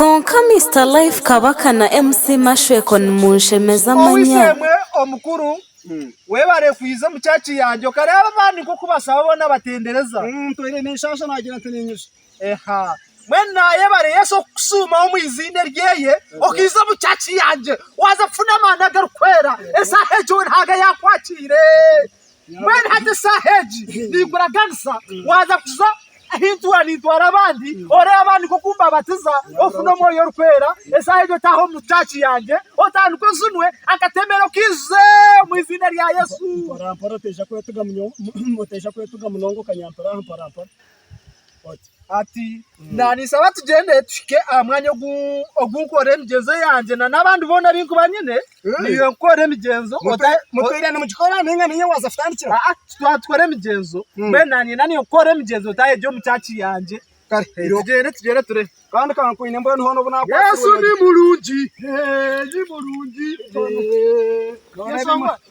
konka Mr Life kabaka na MC Mashweko munshemeza manya owisemwe omukuru webare kuiza mucaci yanjye kareba abandi ko kubasaba bona batendereza toire nishasha nagira ntinyisha eha mwena yebare yeso kusuma omwizinde ryeye okiza mucaci yanjye waza funa mana garukwera esa hejo ntaga yakwakire mwena hate saheji nigura gansa waza kuza hintuwa nitwara abandi ore abandi ko kumbabatiza ofuna moyo rukwera esa hejo taho mucaci yanjye otanduko zunwe akatemero kize mu izina rya Yesu parampara teja ko tuga munongo kanyampara parampara ati nani saba tugende tushike amwanya ogunkore migenzo yanje na nabandi bona binkuba nyine niyo nkore migenzo mutoira mu gikora ninga niyo wazafutandikira twatware migenzo mbe nani nkore migenzo taye byo mucaci yanje tugere ture kandi kankuine mbona hono buna kwa Yesu ni mulungi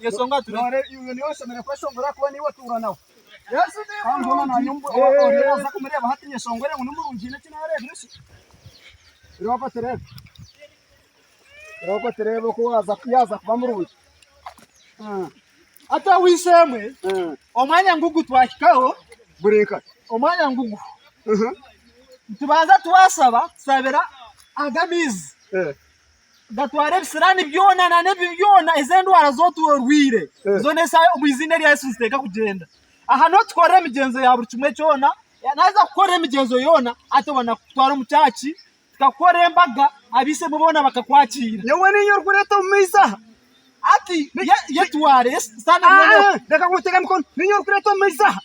yesonga ture nore ni yose mene kwashongora kuba ni watura nawe Yesu ni kandi hono na nyumba oreza kumureba hatinye shongore ngo numurungi ne kinare Yesu Roko terebo ko yaza kuba murungi ata wisemwe omwanya ngugu twakikaho bureka omwanya ngugu tubanza tuwasaba sabera agamizi gatware bisirani byona na nebyona izendwara zotuorwire zone sa omwizinde rya Yesu ziteka kugenda aha no twore migenzo ya buri kimwe cyona naza gukora migenzo yona atobana kutwara mucaci tukakore mbaga abise mubona bakakwakira yewe niyo kureta umisa ati yetware standard reka gutega mkono niyo kureta umisa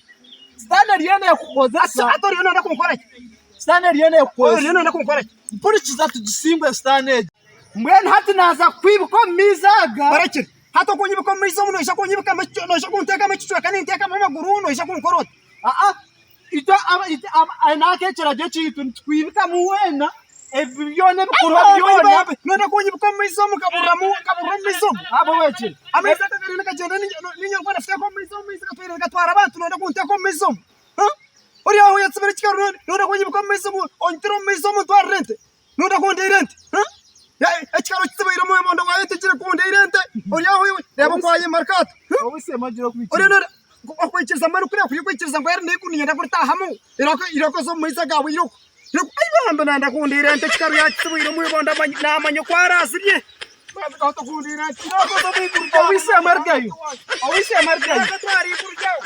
standard yene yakukoza atori yona ndakumukora standard yene yakukoza yona ndakumukora purikiza tugisimbe standard mbwen hati naza kwibuko mizaga barakira hato kunyibuka mizo muno isha kunyibuka no isha kunteka mechichwa kandi nteka mu maguru no isha kunkorota ito anake chiraje chitu twibuka muwena ebyone bikuru byona none kunyibuka mizo mukabura mizo abo weche ameza kakari nakagenda ninyo kwa nafika ko mizo kapera gatwara abantu none kunteka mizo uri aho yatsibira kikaro none kunyibuka mizo ontiro mizo mu twarrente none kundirente ekikaro kitibira mu mondo wayo tikire kundirente uri aho reba kwaye markato obisema jiro uri none akwikiriza mbere kuri akwikiriza ngo yari ndikuninyenda kuritahamu iroko zo mizo gawe iroko ayibamba nanda kundirente kikaro yakitibira mu mondo namanyo kwarasirye obisema margayo gatwari kurjayo